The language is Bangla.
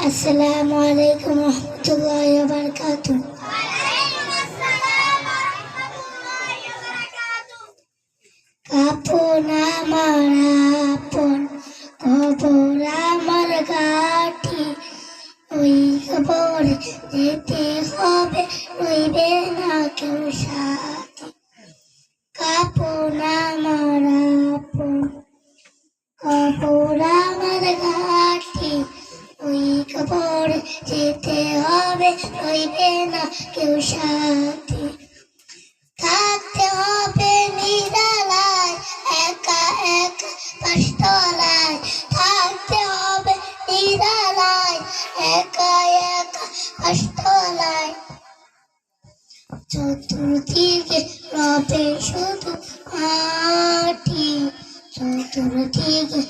আসসালামু আলাইকুম রহমতুল্লাহি ওয়া বারাকাতুহু। কাপন আমার আপন, কবর আমার গাঠি, ওই কবরে যেতে হবে, রইবে না কেউ সাথী। কাপন আমার আপন, কবর আমার গাঠি, ওই কবরে যেতে হবে, রইবে না কেউ সাথী। থাকতে হবে নিরালায়, একা একা পাঁচতলায়, থাকতে হবে নিরালায়, একা একা পাঁচতলায়। চতুর্দিকে রবে শুধু মাটি, চতুর্দিকে